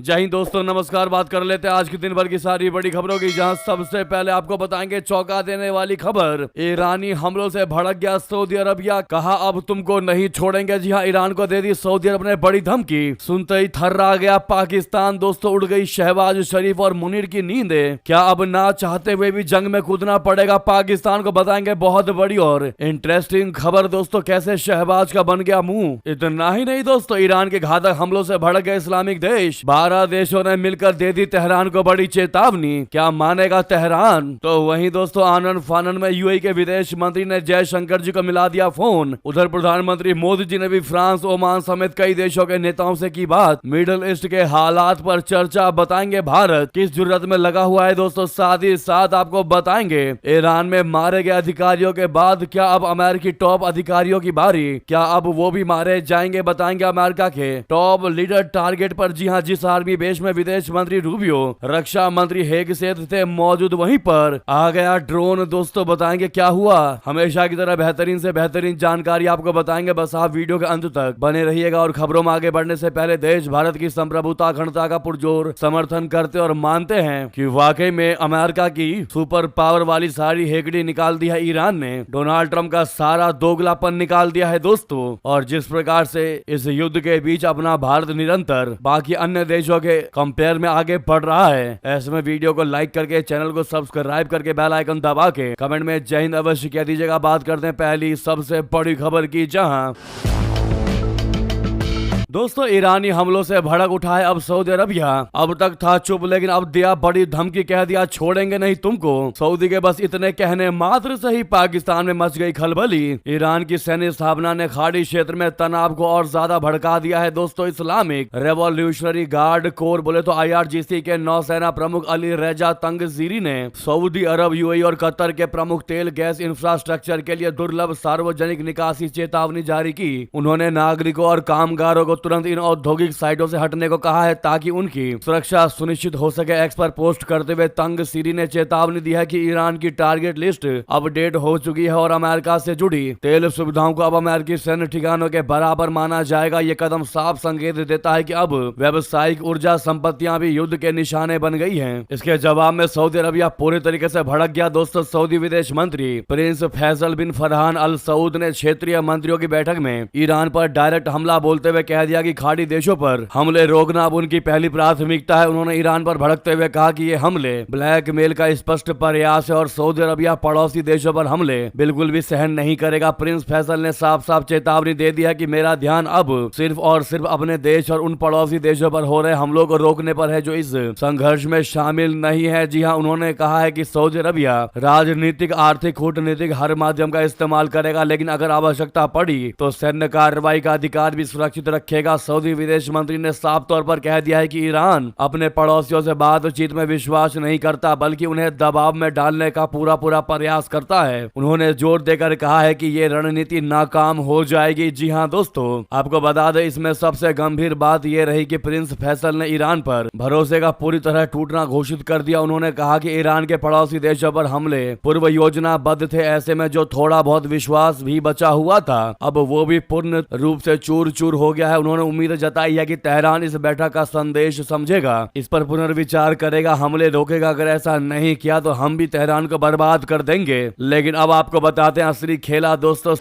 जय हिंद दोस्तों, नमस्कार। बात कर लेते हैं आज के दिन भर की सारी बड़ी खबरों की, जहां सबसे पहले आपको बताएंगे चौंका देने वाली खबर। ईरानी हमलों से भड़क गया सऊदी अरबिया, कहा अब तुमको नहीं छोड़ेंगे। जी हां, ईरान को दे दी सऊदी अरब ने बड़ी धमकी। सुनते ही थर्रा गया पाकिस्तान। दोस्तों, उड़ गई शहबाज शरीफ और मुनीर की नींदें। क्या अब ना चाहते हुए भी जंग में कूदना पड़ेगा पाकिस्तान को? बताएंगे बहुत बड़ी और इंटरेस्टिंग खबर। दोस्तों, कैसे शहबाज का बन गया मुंह। इतना ही नहीं दोस्तों, ईरान के घातक हमलों से भड़क गए इस्लामिक देश। 12 देशों ने मिलकर दे दी तेहरान को बड़ी चेतावनी। क्या मानेगा तेहरान? तो वहीं दोस्तों, आनन फानन में यूएई के विदेश मंत्री ने जयशंकर जी को मिला दिया फोन। उधर प्रधानमंत्री मोदी जी ने भी फ्रांस, ओमान समेत कई देशों के नेताओं से की बात। मिडिल ईस्ट के हालात पर चर्चा। बताएंगे भारत किस जुर्रत में लगा हुआ है। दोस्तों, साथ ही साथ आपको बताएंगे ईरान में मारे गए अधिकारियों के बाद क्या अब अमेरिकी टॉप अधिकारियों की बारी? क्या अब वो भी मारे जाएंगे? बताएंगे अमेरिका के टॉप लीडर टारगेट पर। जी हां, जिस आर्मी बेस में विदेश मंत्री रूबियो, रक्षा मंत्री हेगसेथ थे मौजूद, वहीं पर आ गया ड्रोन। दोस्तों, बताएंगे क्या हुआ। हमेशा की तरह बेहतरीन से बेहतरीन जानकारी आपको बताएंगे, बस आप वीडियो के अंत तक बने रहिएगा। और खबरों में आगे बढ़ने से पहले देश भारत की संप्रभुता अखंडता का पुरजोर समर्थन करते और मानते हैं कि वाकई में अमेरिका की सुपर पावर वाली सारी हेगड़ी निकाल दी है ईरान ने। डोनाल्ड ट्रंप का सारा दोगलापन निकाल दिया है दोस्तों। और जिस प्रकार से इस युद्ध के बीच अपना भारत निरंतर बाकी अन्य देशों के कंपेयर में आगे बढ़ रहा है, ऐसे में वीडियो को लाइक करके, चैनल को सब्सक्राइब करके, बेल आइकन दबा के कमेंट में जय हिंद अवश्य कह दीजिएगा। बात करते हैं पहली सबसे बड़ी खबर की, जहां दोस्तों ईरानी हमलों से भड़क उठा है अब सऊदी अरबिया। अब तक था चुप, लेकिन अब दिया बड़ी धमकी, कह दिया छोड़ेंगे नहीं तुमको। सऊदी के बस इतने कहने मात्र से ही पाकिस्तान में मच गई खलबली। ईरान की सैन्य स्थापना ने खाड़ी क्षेत्र में तनाव को और ज्यादा भड़का दिया है। दोस्तों, इस्लामिक रेवोल्यूशनरी गार्ड कोर बोले तो IRGC के नौसेना प्रमुख अली रेजा तंगजीरी ने सऊदी अरब, यूएई और कतर के प्रमुख तेल गैस इंफ्रास्ट्रक्चर के लिए दुर्लभ सार्वजनिक निकासी चेतावनी जारी की। उन्होंने नागरिकों और कामगारों को तुरंत इन औद्योगिक साइटों से हटने को कहा है ताकि उनकी सुरक्षा सुनिश्चित हो सके। एक्स पर पोस्ट करते हुए तंगसीरी ने चेतावनी दी है कि ईरान की टारगेट लिस्ट अपडेट हो चुकी है और अमेरिका से जुड़ी तेल सुविधाओं को अब अमेरिकी सैन्य ठिकानों के बराबर माना जाएगा। ये कदम साफ संकेत देता है कि अब व्यावसायिक ऊर्जा संपत्तियां भी युद्ध के निशाने बन गई हैं। इसके जवाब में सऊदी अरबिया पूरी तरीके से भड़क गया। दोस्तों, सऊदी विदेश मंत्री प्रिंस फैसल बिन फरहान अल सऊद ने क्षेत्रीय मंत्रियों की बैठक में ईरान पर डायरेक्ट हमला बोलते हुए कह दिया कि खाड़ी देशों पर हमले रोकना अब उनकी पहली प्राथमिकता है। उन्होंने ईरान पर भड़कते हुए कहा कि ये हमले ब्लैकमेल का स्पष्ट प्रयास है और सऊदी अरबिया पड़ोसी देशों पर हमले बिल्कुल भी सहन नहीं करेगा। प्रिंस फैसल ने साफ साफ चेतावनी दे दी है कि मेरा ध्यान अब सिर्फ और सिर्फ अपने देश और उन पड़ोसी देशों पर हो रहे हमलों को रोकने पर है जो इस संघर्ष में शामिल नहीं है। जी हाँ, उन्होंने कहा है कि सऊदी अरबिया राजनीतिक, आर्थिक, कूटनीतिक हर माध्यम का इस्तेमाल करेगा, लेकिन अगर आवश्यकता पड़ी तो सैन्य कार्रवाई का अधिकार भी सुरक्षित रखेगा। सऊदी विदेश मंत्री ने साफ तौर पर कह दिया है कि ईरान अपने पड़ोसियों से बातचीत में विश्वास नहीं करता, बल्कि उन्हें दबाव में डालने का पूरा प्रयास करता है। उन्होंने जोर देकर कहा है कि ये रणनीति नाकाम हो जाएगी। जी हां दोस्तों, आपको बता दें, इसमें सबसे गंभीर बात यह रही कि प्रिंस फैसल ने ईरान पर भरोसे का पूरी तरह टूटना घोषित कर दिया। उन्होंने कहा कि ईरान के पड़ोसी देशों पर हमले पूर्व योजनाबद्ध थे, ऐसे में जो थोड़ा बहुत विश्वास भी बचा हुआ था अब वो भी पूर्ण रूप से चूर चूर हो गया है। उन्होंने उम्मीद जताई है कि तेहरान इस बैठक का संदेश समझेगा, इस पर पुनर्विचार करेगा, हमले रोकेगा। अगर ऐसा नहीं किया तो हम भी तेहरान को बर्बाद कर देंगे। लेकिन अब आपको बताते हैं असली खेला। दोस्तों,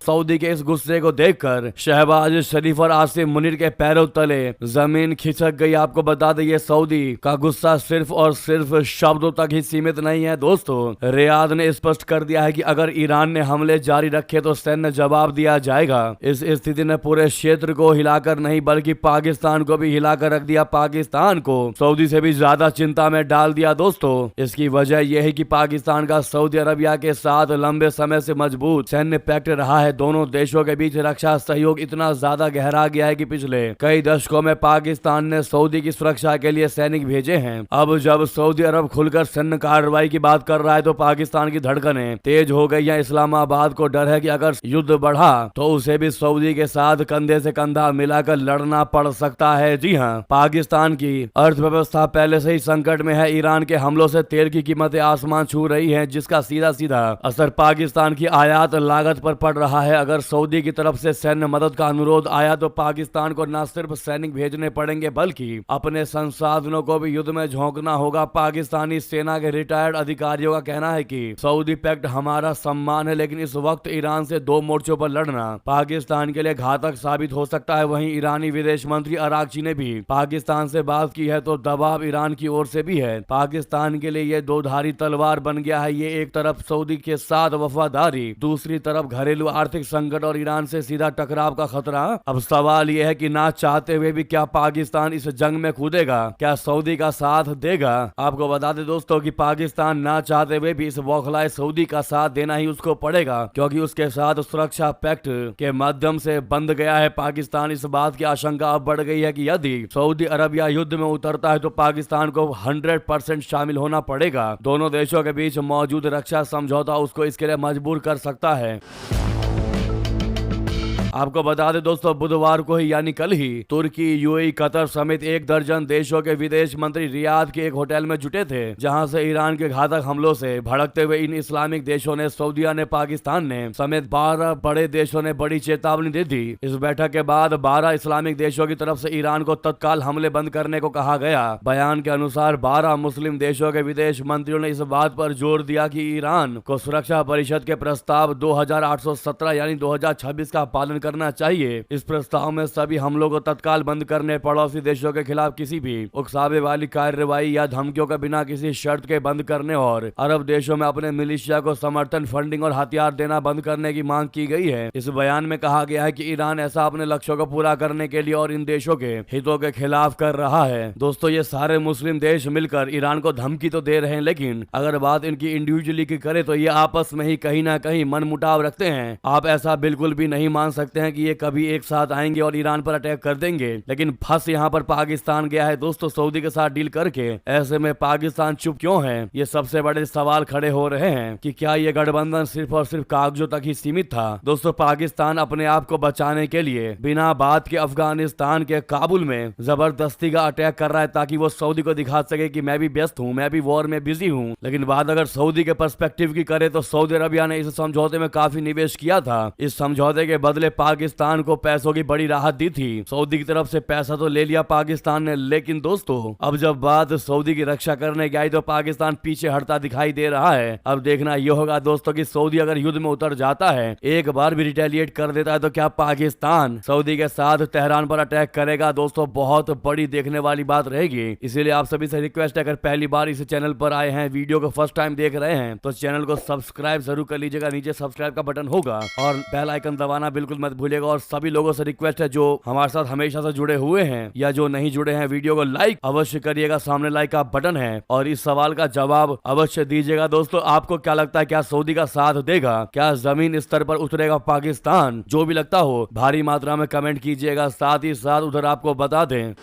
सऊदी के इस गुस्से को देखकर शहबाज शरीफ और आसिम मुनीर के पैरों तले जमीन खिसक गई। आपको बता दें, ये सऊदी का गुस्सा सिर्फ और सिर्फ शब्दों तक ही सीमित नहीं है। दोस्तों, रियाद ने स्पष्ट कर दिया है कि अगर ईरान ने हमले जारी रखे तो सैन्य जवाब दिया जाएगा। इस स्थिति ने पूरे क्षेत्र को हिलाकर नहीं बल्कि पाकिस्तान को भी हिलाकर रख दिया। पाकिस्तान को सऊदी से भी ज्यादा चिंता में डाल दिया। दोस्तों, इसकी वजह यह है कि पाकिस्तान का सऊदी अरबिया के साथ लंबे समय से मजबूत सैन्य पैक्ट रहा है। दोनों देशों के बीच रक्षा सहयोग इतना ज्यादा गहरा गया है कि पिछले कई दशकों में पाकिस्तान ने सऊदी की सुरक्षा के लिए सैनिक भेजे हैं। अब जब सऊदी अरब खुलकर सैन्य कार्रवाई की बात कर रहा है तो पाकिस्तान की धड़कनें तेज हो गई हैं। इस्लामाबाद को डर है कि अगर युद्ध बढ़ा तो उसे भी सऊदी के साथ कंधे से कंधा मिलाकर लड़ना पड़ सकता है। जी हाँ, पाकिस्तान की अर्थव्यवस्था पहले से ही संकट में है। ईरान के हमलों से तेल की कीमतें आसमान छू रही हैं, जिसका सीधा सीधा असर पाकिस्तान की आयात लागत पर पड़ रहा है। है अगर सऊदी की तरफ से सैन्य मदद का अनुरोध आया तो पाकिस्तान को न सिर्फ सैनिक भेजने पड़ेंगे बल्कि अपने संसाधनों को भी युद्ध में झोंकना होगा। पाकिस्तानी सेना के रिटायर्ड अधिकारियों का कहना है कि सऊदी पैक्ट हमारा सम्मान है, लेकिन इस वक्त ईरान से 2 मोर्चों पर लड़ना पाकिस्तान के लिए घातक साबित हो सकता है। वहीं ईरानी विदेश मंत्री अरागची ने भी पाकिस्तान से बात की है तो दबाव ईरान की ओर से भी है। पाकिस्तान के लिए ये दोधारी तलवार बन गया है। ये एक तरफ सऊदी के साथ वफादारी, दूसरी तरफ घरेलू आर्थिक संकट और ईरान से सीधा टकराव का खतरा। अब सवाल यह है कि ना चाहते हुए भी क्या पाकिस्तान इस जंग में कूदेगा, क्या सऊदी का साथ देगा। आपको बता दें दोस्तों कि पाकिस्तान ना चाहते हुए भी इस बौखलाए सऊदी का साथ देना ही उसको पड़ेगा, क्योंकि उसके साथ सुरक्षा पैक्ट के माध्यम से बंध गया है पाकिस्तान। इस बात की आशंका अब बढ़ गई है कि यदि सऊदी अरबिया युद्ध में उतरता है तो पाकिस्तान को 100% शामिल होना पड़ेगा। दोनों देशों के बीच मौजूद रक्षा समझौता उसको इसके लिए मजबूर कर सकता है। आपको बता दें दोस्तों, बुधवार को ही यानी कल ही तुर्की, यूएई, कतर समेत 1 दर्जन देशों के विदेश मंत्री रियाद के एक होटल में जुटे थे, जहां से ईरान के घातक हमलों से भड़कते हुए इन इस्लामिक देशों ने, सऊदीया ने, पाकिस्तान ने समेत 12 बड़े देशों ने बड़ी चेतावनी दे दी। इस बैठक के बाद 12 इस्लामिक देशों की तरफ से ईरान को तत्काल हमले बंद करने को कहा गया। बयान के अनुसार 12 मुस्लिम देशों के विदेश मंत्रियों ने इस बात पर जोर दिया कि ईरान को सुरक्षा परिषद के प्रस्ताव 2817 यानी 2026 का पालन करना चाहिए। इस प्रस्ताव में सभी हमलों को तत्काल बंद करने, पड़ोसी देशों के खिलाफ किसी भी उकसावे वाली कार्रवाई या धमकियों का बिना किसी शर्त के बंद करने और अरब देशों में अपने मिलिशिया को समर्थन, फंडिंग और हथियार देना बंद करने की मांग की गई है। इस बयान में कहा गया है कि ईरान ऐसा अपने लक्ष्यों को पूरा करने के लिए और इन देशों के हितों के खिलाफ कर रहा है। दोस्तों, ये सारे मुस्लिम देश मिलकर ईरान को धमकी तो दे रहे हैं, लेकिन अगर बात इनकी इंडिविजुअली की करे तो ये आपस में ही कहीं ना कहीं मनमुटाव रखते हैं। आप ऐसा बिल्कुल भी नहीं मान सकते हैं कि ये कभी एक साथ आएंगे और ईरान पर अटैक कर देंगे। लेकिन फंस यहाँ पर पाकिस्तान गया है दोस्तों, सऊदी के साथ डील करके। ऐसे में पाकिस्तान चुप क्यों है, ये सबसे बड़े सवाल खड़े हो रहे हैं कि क्या ये गठबंधन सिर्फ और सिर्फ कागजों तक ही सीमित था। दोस्तों, पाकिस्तान अपने आप को बचाने के लिए बिना बात के अफगानिस्तान के काबुल में जबरदस्ती का अटैक कर रहा है, ताकि वो सऊदी को दिखा सके कि मैं भी व्यस्त हूँ, मैं भी वॉर में बिजी हूँ। लेकिन बात अगर सऊदी के पर्सपेक्टिव की करे तो सऊदी अरबिया ने इस समझौते में काफी निवेश किया था। इस समझौते के बदले पाकिस्तान को पैसों की बड़ी राहत दी थी। सऊदी की तरफ से पैसा तो ले लिया पाकिस्तान ने, लेकिन दोस्तों अब जब बात सऊदी की रक्षा करने की आई तो पाकिस्तान पीछे हटता दिखाई दे रहा है। अब देखना यह होगा दोस्तों कि सऊदी अगर युद्ध में उतर जाता है, एक बार भी रिटेलिएट कर देता है, तो क्या पाकिस्तान सऊदी के साथ तेहरान पर अटैक करेगा। दोस्तों, बहुत बड़ी देखने वाली बात रहेगी। इसीलिए आप सभी से रिक्वेस्ट है, अगर पहली बार इस चैनल पर आए हैं, वीडियो को फर्स्ट टाइम देख रहे हैं, तो चैनल को सब्सक्राइब जरूर कर लीजिएगा। नीचे सब्सक्राइब का बटन होगा और बेल आइकन दबाना बिल्कुल मत भूलिएगा। और सभी लोगों से रिक्वेस्ट है जो हमारे साथ हमेशा से जुड़े हुए हैं या जो नहीं जुड़े हैं, वीडियो को लाइक अवश्य करिएगा। सामने लाइक का बटन है और इस सवाल का जवाब अवश्य दीजिएगा। दोस्तों, आपको क्या लगता है, क्या सऊदी का साथ देगा, क्या जमीन स्तर पर उतरेगा पाकिस्तान? जो भी लगता हो भारी मात्रा में कमेंट कीजिएगा। साथ ही साथ उधर आपको बता दें,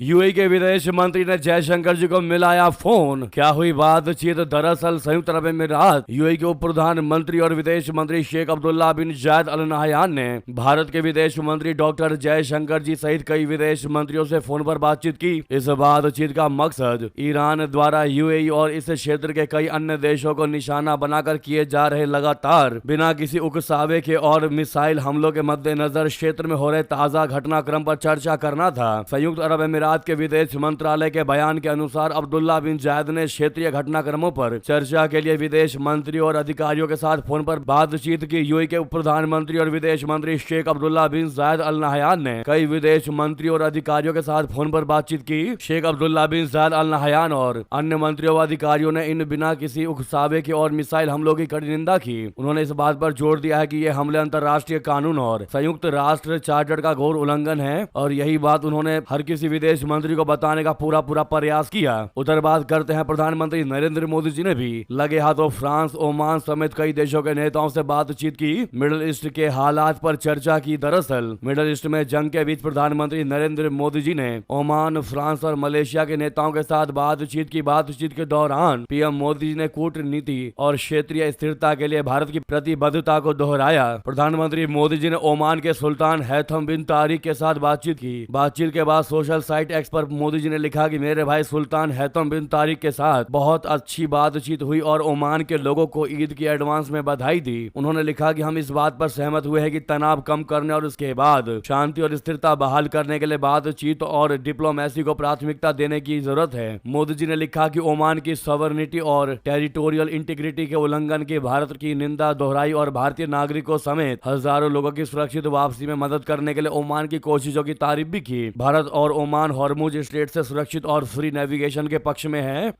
यूएई के विदेश मंत्री ने जयशंकर जी को मिलाया फोन। क्या हुई बातचीत? दरअसल संयुक्त अरब अमीरात यूएई के उप प्रधानमंत्री और विदेश मंत्री शेख अब्दुल्ला बिन जायद अल नहयान ने भारत के विदेश मंत्री डॉक्टर जयशंकर जी सहित कई विदेश मंत्रियों से फोन पर बातचीत की। इस बातचीत का मकसद ईरान द्वारा यूएई और इस क्षेत्र के कई अन्य देशों को निशाना बनाकर किए जा रहे लगातार बिना किसी उकसावे के और मिसाइल हमलों के मद्देनजर क्षेत्र में हो रहे ताजा घटनाक्रम पर चर्चा करना था। संयुक्त अरब अमीरात के विदेश मंत्रालय के बयान के अनुसार अब्दुल्ला बिन जायद ने क्षेत्रीय घटनाक्रमों पर चर्चा के लिए विदेश मंत्रियों और अधिकारियों के साथ फोन पर बातचीत की। यूएई के उप प्रधानमंत्री और विदेश मंत्री शेख अब्दुल्ला बिन जायद अल नहयान ने कई विदेश मंत्रियों और अधिकारियों के साथ फोन पर बातचीत की। शेख अब्दुल्ला बिन जायद अल नहयान और अन्य मंत्रियों व अधिकारियों ने इन बिना किसी उकसावे के और मिसाइल हमलों की कड़ी निंदा की। उन्होंने इस बात पर जोर दिया है कि ये हमले अंतर्राष्ट्रीय कानून और संयुक्त राष्ट्र चार्टर का घोर उल्लंघन है और यही बात उन्होंने हर किसी विदेश मंत्री को बताने का पूरा प्रयास किया। उधर बात करते हैं, प्रधानमंत्री नरेंद्र मोदी जी ने भी लगे हाथों फ्रांस, ओमान समेत कई देशों के नेताओं से बातचीत की, मिडिल ईस्ट के हालात पर चर्चा की। दरअसल मिडिल ईस्ट में जंग के बीच प्रधानमंत्री नरेंद्र मोदी जी ने ओमान, फ्रांस और मलेशिया के नेताओं के साथ बातचीत की। बातचीत के दौरान पीएम मोदी जी ने कूटनीति और क्षेत्रीय स्थिरता के लिए भारत की प्रतिबद्धता को दोहराया। प्रधानमंत्री मोदी जी ने ओमान के सुल्तान हैथम बिन तारिक के साथ बातचीत की। बातचीत के बाद सोशल साइट साइट एक्स पर मोदी जी ने लिखा कि मेरे भाई सुल्तान हैतम बिन तारिक के साथ बहुत अच्छी बातचीत हुई और ओमान के लोगों को ईद की एडवांस में बधाई दी। उन्होंने लिखा कि हम इस बात पर सहमत हुए हैं कि तनाव कम करने और उसके बाद शांति और स्थिरता बहाल करने के लिए बातचीत और डिप्लोमेसी को प्राथमिकता देने की जरूरत है। मोदी जी ने लिखा कि ओमान की सॉवरेनिटी और टेरिटोरियल इंटीग्रिटी के उल्लंघन की भारत की निंदा दोहराई और भारतीय नागरिकों समेत हजारों लोगों की सुरक्षित वापसी में मदद करने के लिए ओमान की कोशिशों की तारीफ भी की। भारत और ओमान हॉर्मुज स्ट्रेट से सुरक्षित और फ्री नेविगेशन के पक्ष में है।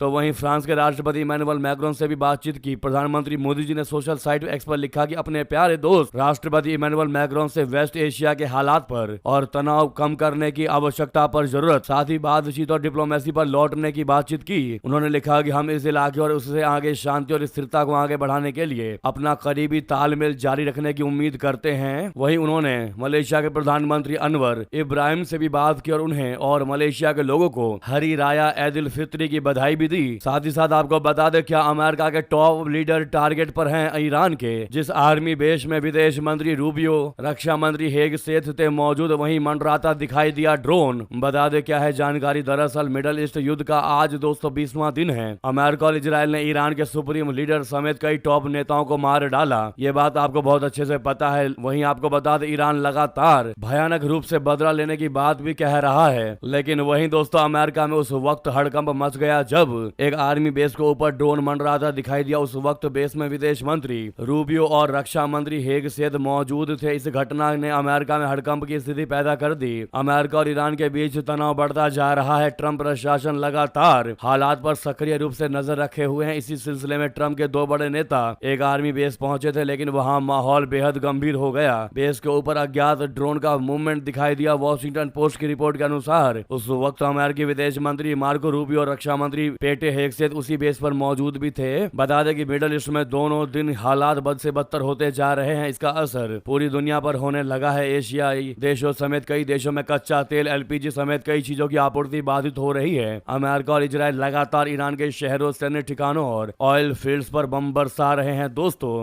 तो वहीं फ्रांस के राष्ट्रपति इमैनुअल मैक्रोन से भी बातचीत की। प्रधानमंत्री मोदी जी ने सोशल साइट एक्स पर लिखा कि अपने प्यारे दोस्त राष्ट्रपति इमैनुअल मैक्रोन से वेस्ट एशिया के हालात पर और तनाव कम करने की आवश्यकता पर जरूरत, साथ ही बातचीत और डिप्लोमेसी पर लौटने की बातचीत की। उन्होंने लिखा कि हम इस इलाके और उससे आगे शांति और स्थिरता को आगे बढ़ाने के लिए अपना करीबी तालमेल जारी रखने की उम्मीद करते हैं। वहीं उन्होंने मलेशिया के प्रधानमंत्री अनवर इब्राहिम से भी बात की और उन्हें और मलेशिया के लोगों को हरी राया ईद उल फित्री की बधाई दी। साथ ही साथ आपको बता दें क्या अमेरिका के टॉप लीडर टारगेट पर हैं ईरान के। जिस आर्मी बेस में विदेश मंत्री रूबियो, रक्षा मंत्री हेग सेथ थे मौजूद, वहीं मंडराता दिखाई दिया ड्रोन। बता दें क्या है जानकारी। दरअसल मिडल ईस्ट युद्ध का आज 220वां दिन है। अमेरिका और इजराइल ने ईरान के सुप्रीम लीडर समेत कई टॉप नेताओं को मार डाला। ये बात आपको बहुत अच्छे से पता है। वहीं आपको बता दें ईरान लगातार भयानक रूप से बदला लेने की बात भी कह रहा है। लेकिन वहीं दोस्तों अमेरिका में उस वक्त हड़कंप मच गया जब एक आर्मी बेस के ऊपर ड्रोन मंडराता दिखाई दिया। उस वक्त बेस में विदेश मंत्री रूबियो और रक्षा मंत्री हेग सेथ मौजूद थे। इस घटना ने अमेरिका में हड़कंप की स्थिति पैदा कर दी। अमेरिका और ईरान के बीच तनाव बढ़ता जा रहा है। ट्रंप प्रशासन लगातार हालात पर सक्रिय रूप से नजर रखे हुए हैं। इसी सिलसिले में ट्रंप के 2 बड़े नेता एक आर्मी बेस पहुंचे थे, लेकिन वहां माहौल बेहद गंभीर हो गया। बेस के ऊपर अज्ञात ड्रोन का मूवमेंट दिखाई दिया। वॉशिंगटन पोस्ट की रिपोर्ट के अनुसार उस वक्त अमेरिकी विदेश मंत्री मार्को रूबियो और रक्षा मंत्री पेटे हेगसेथ उसी बेस पर मौजूद भी थे। बता दें कि मिडल ईस्ट में दोनों दिन हालात बद से बदतर होते जा रहे हैं। इसका असर पूरी दुनिया पर होने लगा है। एशियाई देशों समेत कई देशों में कच्चा तेल, एलपीजी समेत कई चीजों की आपूर्ति बाधित हो रही है। अमेरिका और इजराइल लगातार ईरान के शहरों, सैन्य ठिकानों और ऑयल फील्ड्स पर बम बरसा रहे हैं दोस्तों।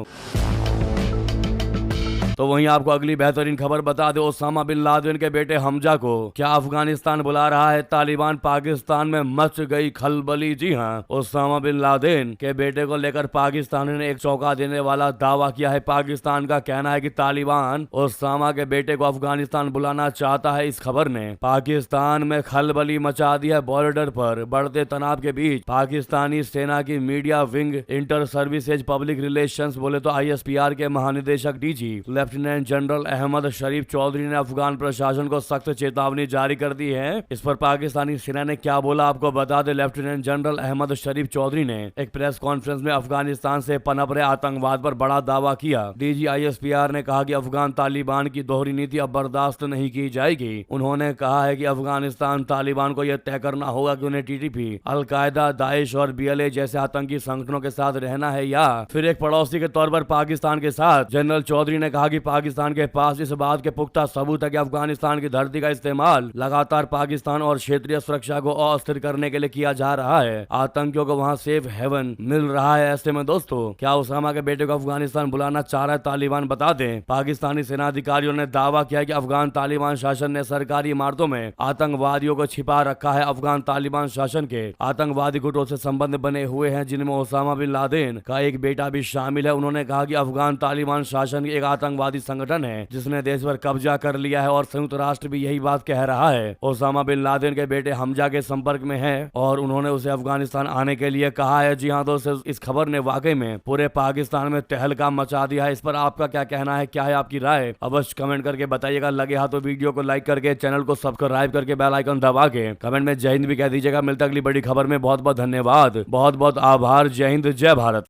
तो वहीं आपको अगली बेहतरीन खबर बता दे। ओसामा बिन लादेन के बेटे हमजा को क्या अफगानिस्तान बुला रहा है? तालिबान पाकिस्तान में मच गई खलबली। जी हां, ओसामा बिन लादेन के बेटे को लेकर पाकिस्तान ने एक चौंका देने वाला दावा किया है। पाकिस्तान का कहना है कि तालिबान ओसामा के बेटे को अफगानिस्तान बुलाना चाहता है। इस खबर ने पाकिस्तान में खलबली मचा दी है। बॉर्डर पर बढ़ते तनाव के बीच पाकिस्तानी सेना की media wing inter services public relations बोले तो ISPR के महानिदेशक DG लेफ्टिनेंट जनरल अहमद शरीफ चौधरी ने अफगान प्रशासन को सख्त चेतावनी जारी कर दी है। इस पर पाकिस्तानी सेना ने क्या बोला आपको बता दें। लेफ्टिनेंट जनरल अहमद शरीफ चौधरी ने एक प्रेस कॉन्फ्रेंस में अफगानिस्तान से पनप रहे आतंकवाद पर बड़ा दावा किया। DG ISPR ने कहा कि अफगान तालिबान की दोहरी नीति अब बर्दाश्त नहीं की जाएगी। उन्होंने कहा है कि अफगानिस्तान तालिबान को यह तय करना होगा कि उन्हें TTP, अलकायदा, दाइश और BLA जैसे आतंकी संगठनों के साथ रहना है या फिर एक पड़ोसी के तौर पर पाकिस्तान के साथ। जनरल चौधरी ने कहा कि पाकिस्तान के पास इस बात के पुख्ता सबूत है कि अफगानिस्तान की धरती का इस्तेमाल लगातार पाकिस्तान और क्षेत्रीय सुरक्षा को अस्थिर करने के लिए किया जा रहा है। आतंकियों को वहां सेफ हेवन मिल रहा है। ऐसे में दोस्तों क्या ओसामा के बेटे को अफगानिस्तान बुलाना चाह रहा है तालिबान? बता दें पाकिस्तानी सेना अधिकारियों ने दावा किया कि अफगान तालिबान शासन ने सरकारी इमारतों में आतंकवादियों को छिपा रखा है। अफगान तालिबान शासन के आतंकवादी गुटों से संबंध बने हुए हैं जिनमें ओसामा बिन लादेन का एक बेटा भी शामिल है। उन्होंने कहा कि अफगान तालिबान शासन एक आतंकवादी संगठन है जिसने देश पर कब्जा कर लिया है और संयुक्त राष्ट्र भी यही बात कह रहा है। ओसामा बिन लादेन के बेटे हमजा के संपर्क में है और उन्होंने उसे अफगानिस्तान आने के लिए कहा है। जी हाँ दोस्तों, इस खबर ने वाकई में पूरे पाकिस्तान में तहलका मचा दिया है। इस पर आपका क्या कहना है? क्या है आपकी राय? अवश्य कमेंट करके बताइएगा। लगे हाथ तो वीडियो को लाइक करके चैनल को सब्सक्राइब करके बेल आइकन दबा के कमेंट में जय हिंद भी कह दीजिएगा। मिलता अगली बड़ी खबर में। बहुत बहुत धन्यवाद, बहुत बहुत आभार। जय हिंद, जय भारत।